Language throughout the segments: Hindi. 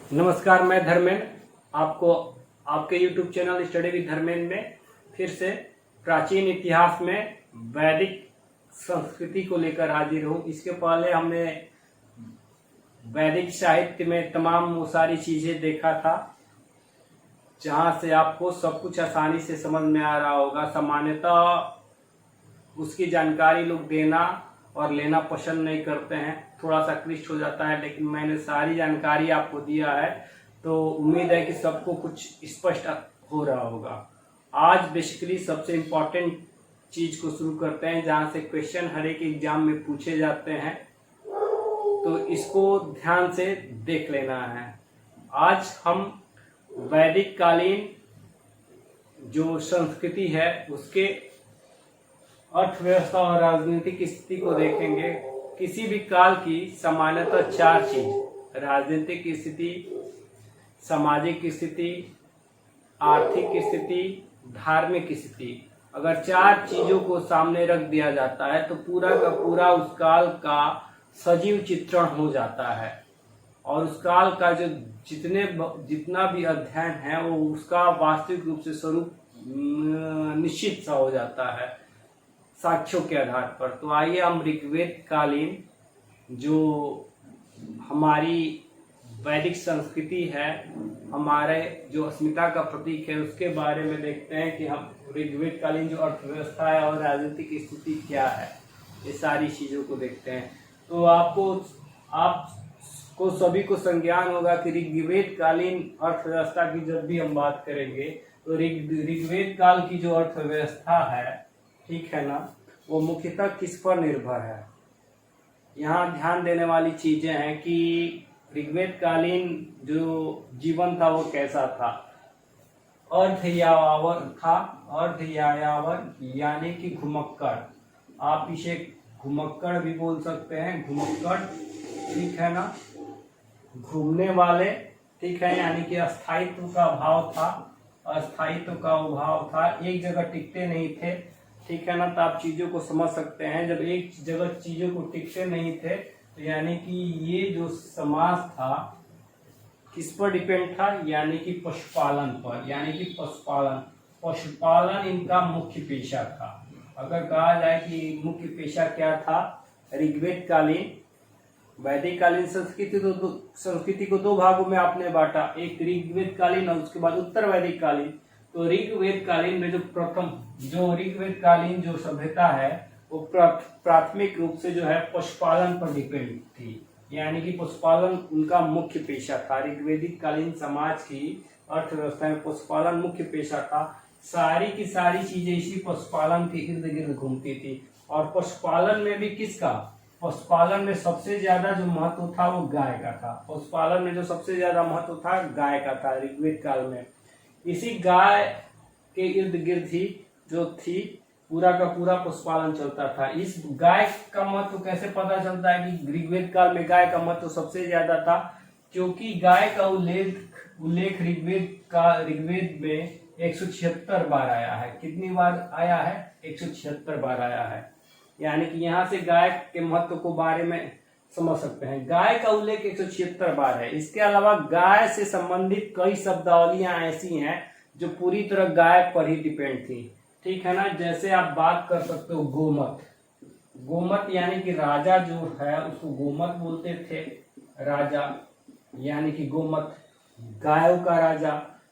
नमस्कार, मैं धर्मेंद्र आपको आपके YouTube channel study with Dharmendra में फिर से प्राचीन इतिहास में वैदिक संस्कृति को लेकर हाजिर हूँ। इसके पहले हमने वैदिक साहित्य में तमाम वो सारी चीज़ें देखा था जहाँ से आपको सब कुछ आसानी से समझ में आ रहा होगा। सामान्यतः उसकी जानकारी लोग देना और लेना पसंद नहीं करते हैं, थोड़ा सा क्लिष्ट हो जाता है, लेकिन मैंने सारी जानकारी आपको दिया है तो उम्मीद है कि सबको कुछ स्पष्ट हो रहा होगा। आज बेसिकली सबसे इम्पोर्टेंट चीज़ को शुरू करते हैं जहाँ से क्वेश्चन हर एक एग्जाम में पूछे जाते हैं, तो इसको ध्यान से देख लेना है। आज हम वैदिक कालीन जो संस्कृति है उसके अर्थव्यवस्था और राजनीतिक स्थिति को देखेंगे। किसी भी काल की सामान्यतः चार चीज, राजनीतिक स्थिति, सामाजिक स्थिति, आर्थिक स्थिति, धार्मिक स्थिति, अगर चार चीजों को सामने रख दिया जाता है तो पूरा का पूरा उस काल का सजीव चित्रण हो जाता है और उस काल का जो जितना भी अध्ययन है वो उसका वास्तविक रूप से स्वरूप निश्चित सा हो जाता है साक्ष्यों के आधार पर। तो आइए हम ऋग्वेद कालीन जो हमारी वैदिक संस्कृति है, हमारे जो अस्मिता का प्रतीक है, उसके बारे में देखते हैं कि हम ऋग्वेद कालीन जो अर्थव्यवस्था है और राजनीतिक स्थिति क्या है, ये सारी चीज़ों को देखते हैं। तो आपको सभी को संज्ञान होगा कि ऋग्वेद कालीन अर्थव्यवस्था की जब भी हम बात करेंगे तो ऋग्वेद काल की जो अर्थव्यवस्था है, ठीक है ना, वो मुख्यतः किस पर निर्भर है। यहाँ ध्यान देने वाली चीजें हैं कि ऋग्वेद कालीन जो जीवन था वो कैसा था। अर्धयायावर था, अर्धयायावर यानी कि घुमक्कड़, आप इसे घुमक्कड़ भी बोल सकते हैं, घुमक्कड़, ठीक है ना, घूमने वाले, ठीक है, यानी कि अस्थायित्व का अभाव था, अस्थायित्व का अभाव था, एक जगह टिकते नहीं थे, ठीक है ना। तो आप चीजों को समझ सकते हैं, जब एक जगह चीजों को टिकते नहीं थे तो यानी कि ये जो समाज था किस पर डिपेंड था, यानी कि पशुपालन पर, यानी कि पशुपालन इनका मुख्य पेशा था। अगर कहा जाए कि मुख्य पेशा क्या था ऋग्वेद कालीन, वैदिक कालीन संस्कृति को दो भागों में आपने बांटा, एक ऋग्वेद कालीन और उसके बाद उत्तर वैदिक कालीन। तो ऋग्वेद कालीन में जो ऋग्वेद कालीन जो सभ्यता है वो प्राथमिक रूप से जो है पशुपालन पर डिपेंड थी, यानी कि पशुपालन उनका मुख्य पेशा था। ऋग्वेदिक कालीन समाज की अर्थव्यवस्था में पशुपालन मुख्य पेशा था। सारी की सारी चीजें इसी पशुपालन के इर्द गिर्द घूमती थी। और पशुपालन में भी किसका, पशुपालन में सबसे ज्यादा जो महत्व था वो गाय का था। पशुपालन में जो सबसे ज्यादा महत्व था गाय का था ऋग्वेद काल में। इसी गाय के इर्द गिर्द ही जो थी पूरा का पूरा पशुपालन चलता था। इस गाय का महत्व कैसे पता चलता है कि ऋग्वेद काल में गाय का महत्व सबसे ज्यादा था, क्योंकि गाय का उल्लेख ऋग्वेद में 176 बार आया है। कितनी बार आया है? 176 बार आया है। यानी कि यहाँ से गाय के महत्व को बारे में समझ सकते हैं। गाय का उल्लेख 176 बार है। इसके अलावा गाय से संबंधित कई शब्दावलियां ऐसी हैं जो पूरी तरह गाय पर ही डिपेंड थी, ठीक है ना। जैसे आप बात कर सकते हो गोमत, गोमत यानी कि राजा जो है उसको गोमत बोलते थे, राजा यानी कि गोमत, गायों का राजा,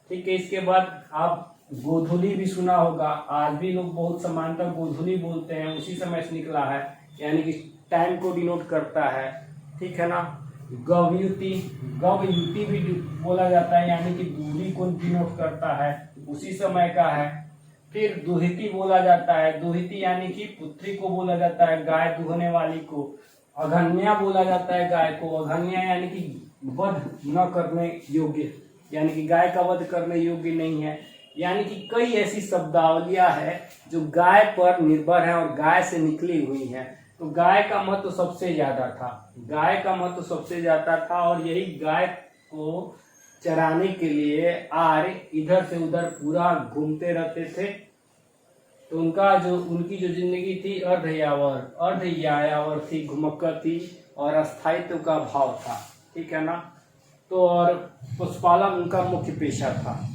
ठीक है। इसके बाद आप गोधुली भी सुना होगा, आज भी लोग बहुत समानतः गोधुली बोलते हैं, उसी समय से निकला है, यानी कि टाइम को डिनोट करता है, ठीक है ना। गवयुति भी बोला जाता है, यानी कि दूरी को डिनोट करता है, उसी समय का है। फिर दुहिती बोला जाता है, दुहिती यानी कि पुत्री को बोला जाता है, गाय दुहने वाली को। अघन्या बोला जाता है गाय को, अघन्या यानी कि वध न करने योग्य, यानी कि गाय का वध करने योग्य नहीं है। यानी कि कई ऐसी शब्दावलियां हैं जो गाय पर निर्भर हैं और गाय से निकली हुई हैं। तो गाय का महत्व सबसे ज्यादा था, गाय का महत्व सबसे ज्यादा था। और यही गाय को चराने के लिए आर्य इधर से उधर पूरा घूमते रहते थे। तो उनकी जो जिंदगी थी अर्धयायावर थी, घुमक्कड़ थी और अस्थायित्व का भाव था, ठीक है ना। तो और पशुपालन उनका मुख्य पेशा था।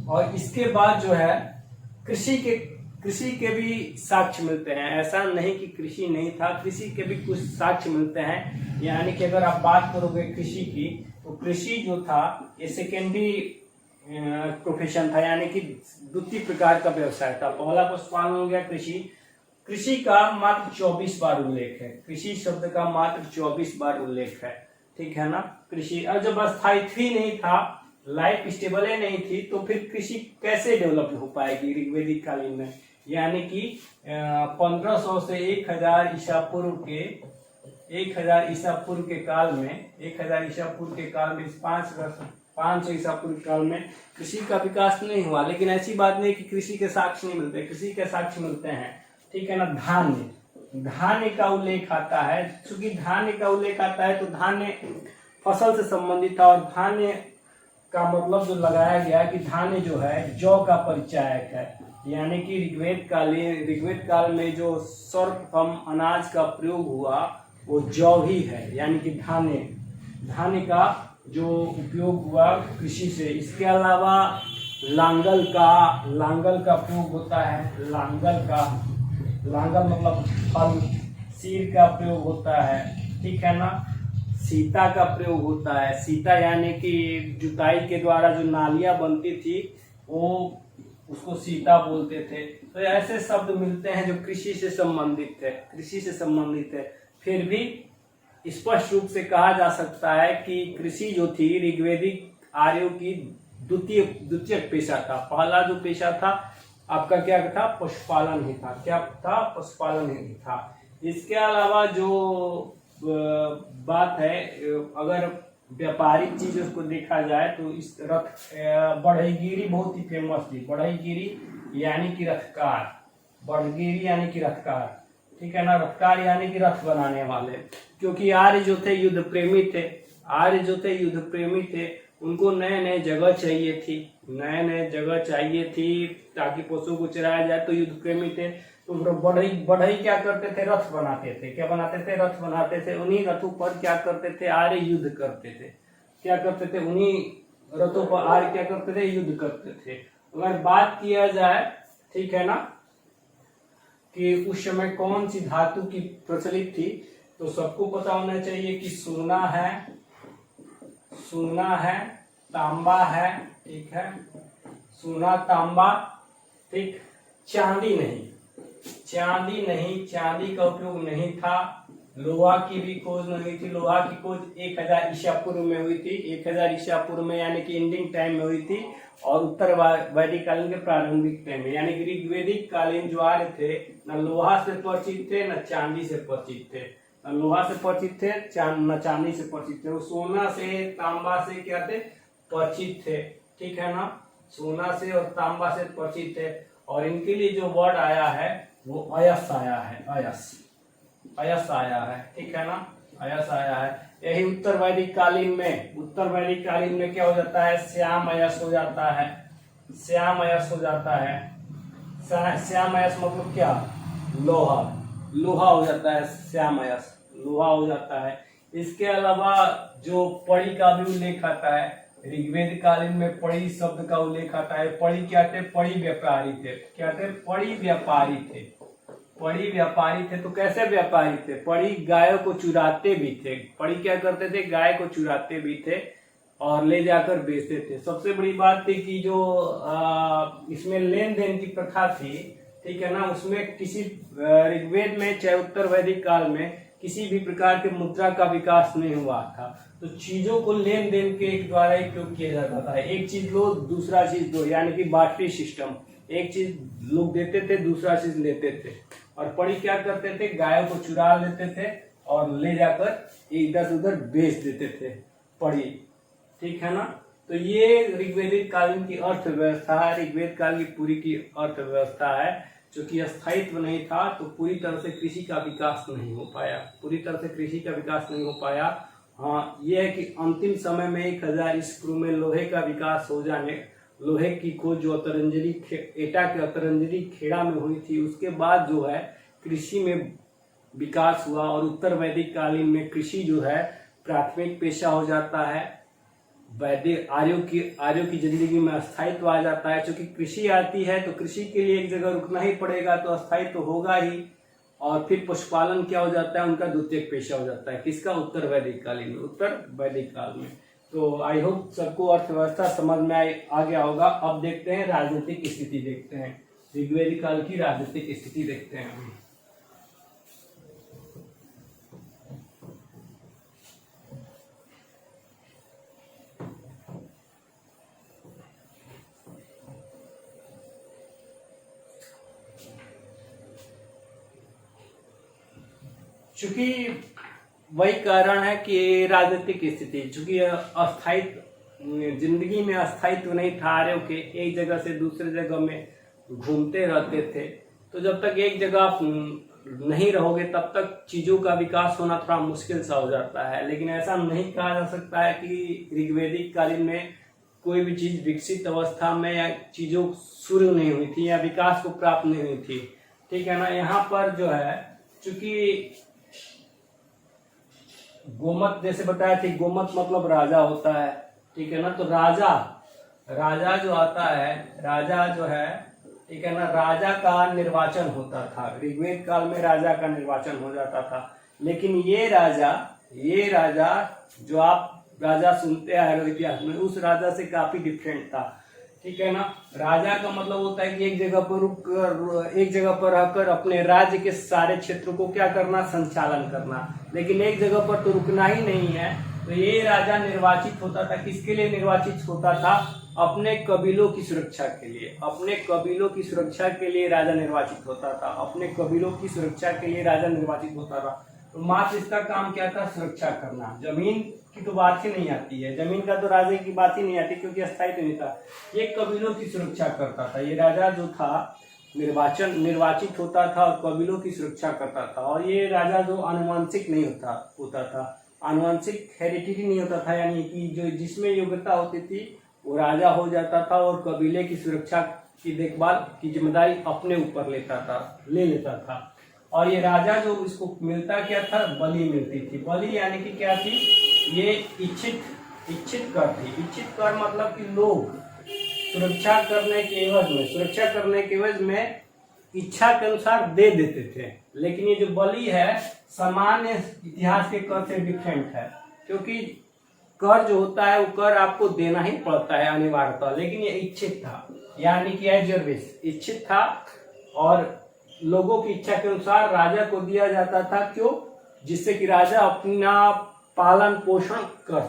और इसके बाद जो है कृषि के भी साक्ष्य मिलते हैं। ऐसा नहीं कि कृषि नहीं था, कृषि के भी कुछ साक्ष्य मिलते हैं। यानी कि अगर आप बात करोगे कृषि की, तो कृषि जो था ये सेकेंडरी प्रोफेशन था, यानी कि द्वितीय प्रकार का व्यवसाय था। पहला पशुपालन हो गया कृषि। कृषि का मात्र 24 बार उल्लेख है, कृषि शब्द का मात्र 24 बार उल्लेख है, ठीक है ना। कृषि, और जब स्थायित्व नहीं था, लाइफ स्टेबल ही नहीं थी, तो फिर कृषि कैसे डेवलप हो पाएगी ऋग्वेदिक कालीन में। यानी कि 1500 से 1000 ईसा पूर्व के 1000 ईसा पूर्व के काल में 1000 ईसा पूर्व के काल में 500 ईसा पूर्व काल में कृषि का विकास नहीं हुआ। लेकिन ऐसी बात नहीं कि कृषि के साक्ष्य नहीं मिलते, कृषि के साक्ष्य मिलते हैं, ठीक है ना। धान्य का उल्लेख आता है। चूंकि धान्य का उल्लेख आता है तो धान्य फसल से संबंधित था, और धान्य का मतलब जो लगाया गया कि धान्य जो है जौ का परिचायक है। यानी कि ऋग्वेद काल में जो सर्वप्रथम अनाज का प्रयोग हुआ वो जौ ही है। यानी कि धान्य का जो उपयोग हुआ कृषि से। इसके अलावा लांगल का प्रयोग होता है। लांगल मतलब हल, सीर का प्रयोग होता है, ठीक है ना। सीता का प्रयोग होता है। सीता यानी कि जुताई के द्वारा जो नालियां बनती थी वो उसको सीता बोलते थे। तो ऐसे शब्द मिलते हैं जो कृषि से संबंधित है। फिर भी स्पष्ट रूप से कहा जा सकता है कि कृषि जो थी ऋग्वेदिक आर्यों की द्वितीय पेशा था। पहला जो पेशा था आपका क्या था, पशुपालन ही था। क्या था, पशुपालन ही था। इसके अलावा जो बात है, अगर व्यापारिक चीज उसको देखा जाए तो इस बढ़ईगिरी बहुत ही फेमस थी। बढ़ईगिरी यानी कि रथकार, बढ़ईगिरी यानी कि रथकार, ठीक है ना। रथकार यानी कि रथ बनाने वाले। क्योंकि आर्य जो थे युद्ध प्रेमी थे, उनको नए नए जगह चाहिए थी ताकि पशुओं को चराया जाए। तो युद्ध प्रेमी थे, तो बढ़ई क्या करते थे, रथ बनाते थे। क्या बनाते थे, रथ बनाते थे। उन्हीं रथों पर क्या करते थे, आर्य युद्ध करते थे। क्या करते थे, उन्हीं रथों पर आर्य क्या करते थे, युद्ध करते थे। अगर बात किया जाए, ठीक है ना, कि उस समय कौन सी धातु की प्रचलित थी, तो सबको पता होना चाहिए कि सोना है, तांबा है, ठीक है। सोना, तांबा, ठीक। चांदी नहीं, चांदी का उपयोग नहीं था। लोहा की भी खोज नहीं थी। लोहा की खोज 1000 ईसा पूर्व में हुई थी। 1000 ईसा पूर्व में यानी कि इंडिंग टाइम में हुई थी, और उत्तर वैदिक कालीन के प्रारंभिक टाइम में। यानी कि ऋग्वेदिक कालीन जो आर्य थे, न लोहा से परिचित थे, न चांदी से परिचित थे। न लोहा से परिचित थे, न चांदी से परिचित थे। वो सोना से, तांबा से क्या थे, परिचित थे, ठीक है ना। सोना से और तांबा से परिचित थे। और इनके लिए जो वर्ड आया है वो अयस आया है, ठीक है ना। अयस आया है। यही उत्तर वैदिक कालीन में क्या हो जाता है, श्याम अयस हो जाता है। श्याम अयस मतलब क्या, लोहा हो जाता है। श्याम अयस लोहा हो जाता है। इसके अलावा जो पड़ी का भी उल्लेख आता है, ऋग्वेद कालीन में पड़ी शब्द का उल्लेख आता है। पड़ी क्या थे, पड़ी व्यापारी थे। क्या थे, पड़ी व्यापारी थे। तो कैसे व्यापारी थे, पड़ी गायों को चुराते भी थे। पड़ी क्या करते थे, गाय को चुराते भी थे और ले जाकर बेचते थे। सबसे बड़ी बात थी कि जो इसमें लेन देन की प्रथा थी, ठीक है ना, उसमें किसी ऋग्वेद में चाहे उत्तर वैदिक काल में किसी भी प्रकार के मुद्रा का विकास नहीं हुआ था। तो चीजों को लेन देन के द्वारा ही उपयोग किया जाता था। एक चीज लो, दूसरा चीज दो, यानी कि बार्टरी सिस्टम। एक चीज लोग देते थे, दूसरा चीज लेते थे। और पड़ी क्या करते थे, गायों को चुरा लेते थे और ले जाकर इधर उधर बेच देते थे, पड़ी, ठीक है ना। तो ये ऋग्वेदिक कालीन की अर्थव्यवस्था है, ऋग्वेद काल की पूरी की अर्थव्यवस्था है। चूंकि स्थायित्व नहीं था तो पूरी तरह से कृषि का विकास नहीं हो पाया। हाँ, ये है कि अंतिम समय में 1000 ईसा पूर्व में लोहे का विकास हो जाने, लोहे की खोज जो एटा के अतरंजरी खेड़ा में हुई थी, उसके बाद जो है कृषि में विकास हुआ। और उत्तर वैदिक कालीन में कृषि जो है प्राथमिक पेशा हो जाता है। वैदिक आर्यों की जिंदगी में अस्थायित्व आ जाता है। क्योंकि कृषि आती है तो कृषि के लिए एक जगह रुकना ही पड़ेगा, तो अस्थायित्व होगा ही। और फिर पशुपालन क्या हो जाता है, उनका द्वितीयक पेशा हो जाता है। किसका? उत्तर वैदिक कालीन में, उत्तर वैदिक काल में। तो आई होप सबको अर्थव्यवस्था समझ में आ गया होगा। अब देखते हैं राजनीतिक स्थिति, देखते हैं ऋग्वेदिक काल की राजनीतिक स्थिति देखते हैं हम। चूंकि वही कारण है कि राजनीतिक स्थिति, चूंकि अस्थायित्व, जिंदगी में अस्थायित्व नहीं था आर्यों के, एक जगह से दूसरे जगह में घूमते रहते थे। तो जब तक एक जगह नहीं रहोगे तब तक चीजों का विकास होना थोड़ा मुश्किल सा हो जाता है। लेकिन ऐसा नहीं कहा जा सकता है कि ऋग्वेदिक कालीन में कोई भी चीज विकसित अवस्था में या चीजों शुरू नहीं हुई थी या विकास को प्राप्त नहीं हुई थी। ठीक है ना। यहाँ पर जो है, चूंकि गोमत जैसे बताया थी, गोमत मतलब राजा होता है। ठीक है ना। तो राजा जो आता है, राजा जो है, ठीक है ना, राजा का निर्वाचन होता था। ऋग्वेद काल में राजा का निर्वाचन हो जाता था। लेकिन ये राजा जो आप राजा सुनते आए हो इतिहास में, उस राजा से काफी डिफरेंट था। ठीक है ना। राजा का मतलब होता है कि एक जगह पर रहकर अपने राज्य के सारे क्षेत्रों को क्या करना, संचालन करना। लेकिन एक जगह पर तो रुकना ही नहीं है। तो ये राजा निर्वाचित होता था। किसके लिए निर्वाचित होता था? अपने कबीलों की सुरक्षा के लिए। अपने कबीलों की सुरक्षा के लिए राजा निर्वाचित होता था। अपने कबीलों की सुरक्षा के लिए राजा निर्वाचित होता था। तो मात्र इसका काम क्या था? सुरक्षा करना। जमीन की तो बात ही नहीं आती है, जमीन का तो राजा की बात ही नहीं आती, क्योंकि अस्थायित्व नहीं था। ये कबीलों की सुरक्षा करता था। ये राजा जो था निर्वाचित होता था और कबीलों की सुरक्षा करता था। और ये राजा जो आनुवंशिक नहीं होता था, आनुवंशिक हेरिडिटी नहीं होता था, यानी कि जो जिसमें योग्यता होती थी वो राजा हो जाता था और कबीले की सुरक्षा की देखभाल की जिम्मेदारी अपने ऊपर ले लेता था। और ये राजा जो इसको मिलता क्या था? बलि मिलती थी। बलि यानी कि क्या थी? ये इच्छित कर थी। इच्छित कर मतलब कि लोग सुरक्षा करने के एवज में इच्छा के अनुसार दे देते थे। लेकिन ये जो बलि है सामान्य इतिहास के कर से डिफरेंट है। क्योंकि कर जो होता है वो कर आपको देना ही पड़ता है अनिवार्यतः, लेकिन ये इच्छित था, यानी कि एज योर विश, इच्छित था। और लोगों की इच्छा के अनुसार राजा को दिया जाता था। क्यों? जिससे कि राजा अपना पालन पोषण कर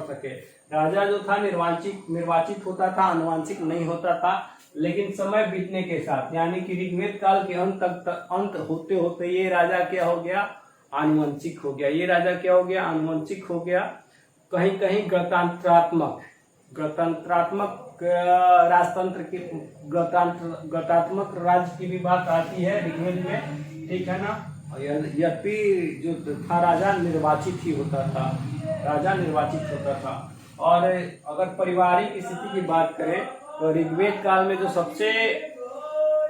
सके। राजा जो था निर्वाचित होता था, आनुवंशिक नहीं होता था। लेकिन समय बीतने के साथ, यानी कि ऋग्वेद काल के अंत होते होते ये राजा क्या हो गया? आनुवंशिक हो गया। ये राजा क्या हो गया? आनुवंशिक हो गया। कहीं कहीं गणतंत्रात्मक राजतंत्र की गणतात्मक राज्य की भी बात आती है ऋग्वेद में। ठीक है ना। यद्यपि जो था राजा निर्वाचित ही होता था, और अगर पारिवारिक स्थिति की बात करें तो ऋग्वेद काल में जो सबसे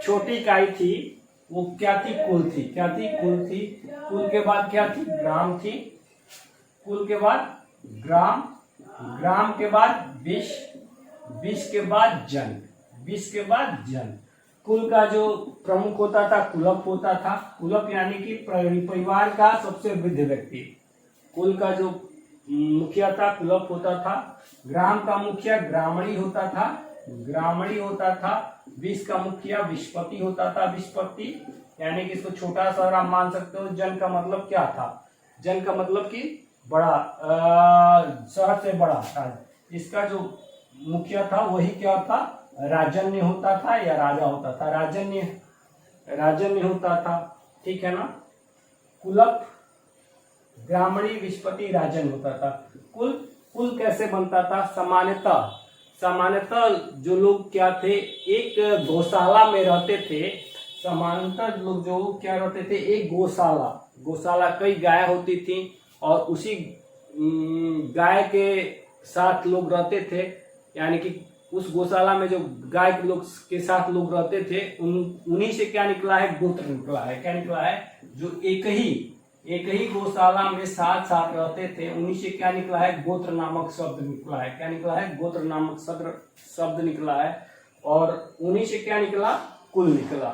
छोटी इकाई थी वो क्या थी? कुल थी। क्या थी? कुल थी। कुल के बाद क्या थी? ग्राम थी। कुल के बाद ग्राम के बाद विष के बाद जन। कुल का जो प्रमुख होता था कुलप होता था। कुलप यानी कि परिवार का सबसे वृद्ध व्यक्ति। कुल का जो मुखिया था कुलप होता था। ग्राम का मुखिया ग्रामणी होता था। विष का मुखिया विष्पति होता था। विष्पति यानी कि इसको छोटा सा आप मान सकते हो। जन का मतलब क्या था? जन का मतलब कि बड़ा, शहर से बड़ा। इसका जो मुखिया था वही क्या था? राजन्य होता था या राजा होता था। राजन्य होता था। ठीक है ना। कुलप, ग्रामणी, विष्पति, राजन होता था। कुल कैसे बनता था? सामान्यतः जो लोग क्या थे? एक गौशाला में रहते थे। सामान्यतः लोग जो क्या रहते थे? एक गौशाला कई गाय होती थी और उसी गाय के साथ लोग रहते थे। यानी कि उस गौशाला में जो गाय के लोग के साथ लोग रहते थे उन्हीं से क्या निकला है? गोत्र निकला है। क्या निकला है? जो एक ही एक ही गौशाला में साथ साथ रहते थे, उन्हीं से क्या निकला है, गोत्र नामक शब्द निकला है। क्या निकला है, गोत्र नामक शब्द निकला है। और उन्हीं से क्या निकला, कुल निकला,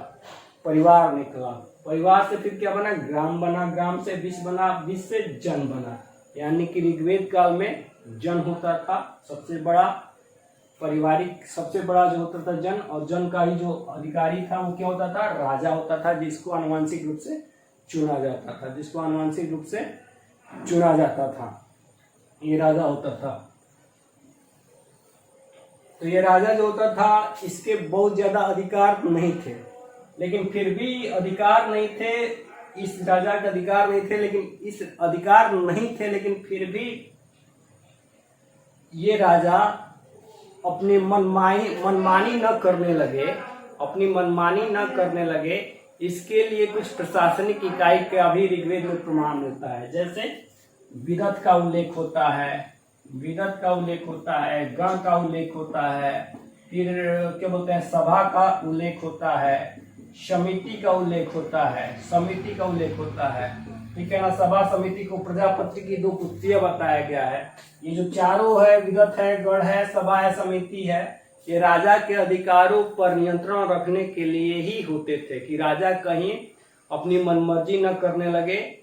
परिवार निकला। परिवार से फिर क्या बना, ग्राम बना, ग्राम से विश्व बना, विश्व से जन बना। यानी कि ऋग्वेद काल में जन होता था सबसे बड़ा, पारिवारिक सबसे बड़ा जो होता था जन, और जन का ही जो अधिकारी था वो क्या होता था, राजा होता था, जिसको आनुवंशिक रूप से चुना जाता था, जिसको आनुवंशिक रूप से चुना जाता था, ये राजा होता था। तो ये राजा जो होता था इसके बहुत ज्यादा अधिकार नहीं थे, लेकिन फिर भी अधिकार नहीं थे, इस राजा के अधिकार नहीं थे, लेकिन फिर भी ये राजा अपनी मनमानी न करने लगे। इसके लिए कुछ प्रशासनिक इकाई का भी ऋग्वेद में प्रमाण मिलता है। जैसे विदत का उल्लेख होता है, गण का उल्लेख होता है, फिर क्या बोलते हैं, सभा का उल्लेख होता है, समिति का उल्लेख होता है, ठीक है ना। सभा समिति को प्रजापति की दो पुस्तियां बताया गया है। ये जो चारों है, विदत है, गण है, सभा है, समिति है, ये राजा के अधिकारों पर नियंत्रण रखने के लिए ही होते थे, कि राजा कहीं अपनी मनमर्जी न करने लगे,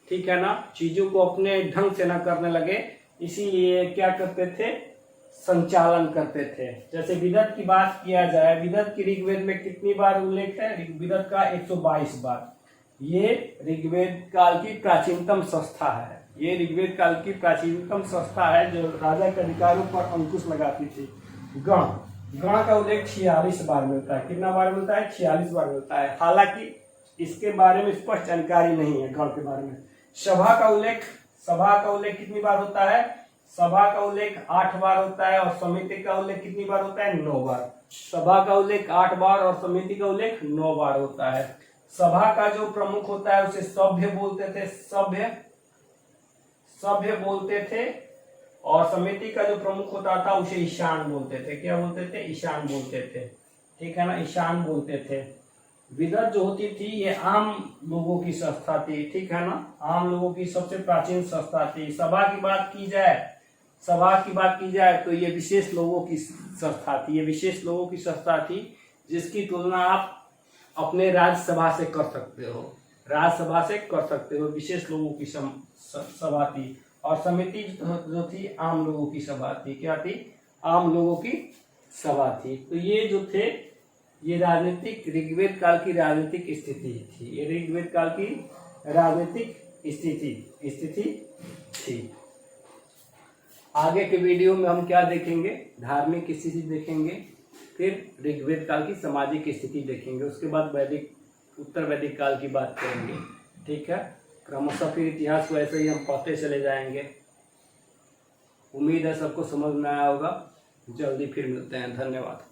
ठीक है ना, चीजों को अपने ढंग से न करने लगे, इसीलिए क्या करते थे, संचालन करते थे। जैसे विदत की बात किया जाए, विदत की ऋग्वेद में कितनी बार उल्लेख है, विदत का 122 बार। ये ऋग्वेद काल की प्राचीनतम संस्था है, जो राजा के अधिकारों पर अंकुश लगाती थी। गण का उल्लेख 46 बार मिलता है। कितना बार मिलता है, 46 बार मिलता है। हालांकि इसके बारे में स्पष्ट जानकारी नहीं है गण के बारे में। सभा का उल्लेख कितनी बार होता है, सभा का उल्लेख 8 बार होता है, और समिति का उल्लेख कितनी बार होता है, 9 बार। सभा का उल्लेख 8 बार और समिति का उल्लेख 9 बार होता है। सभा का जो प्रमुख होता है उसे सभ्य बोलते थे, और समिति का जो प्रमुख होता था उसे ईशान बोलते थे। क्या बोलते थे, ईशान बोलते थे, ठीक है ना, ईशान बोलते थे। विदत जो होती थी ये आम लोगों की संस्था थी, ठीक है ना, आम लोगों की सबसे प्राचीन संस्था थी। सभा की बात की जाए तो ये विशेष लोगों की संस्था थी, जिसकी तुलना आप अपने राज्यसभा से कर सकते हो। विशेष लोगों की सभा थी। और समिति जो थी आम लोगों की सभा थी। क्या थी, आम लोगों की सभा थी। तो ये जो थे, ये ऋग्वेद काल की राजनीतिक स्थिति थी। आगे के वीडियो में हम क्या देखेंगे, धार्मिक स्थिति देखेंगे, फिर ऋग्वेद काल की सामाजिक स्थिति देखेंगे, उसके बाद उत्तर वैदिक काल की बात करेंगे, ठीक है। क्रमशः फिर इतिहास को ऐसे ही हम पढ़ते चले जाएंगे। उम्मीद है सबको समझ में आया होगा। जल्दी फिर मिलते हैं, धन्यवाद।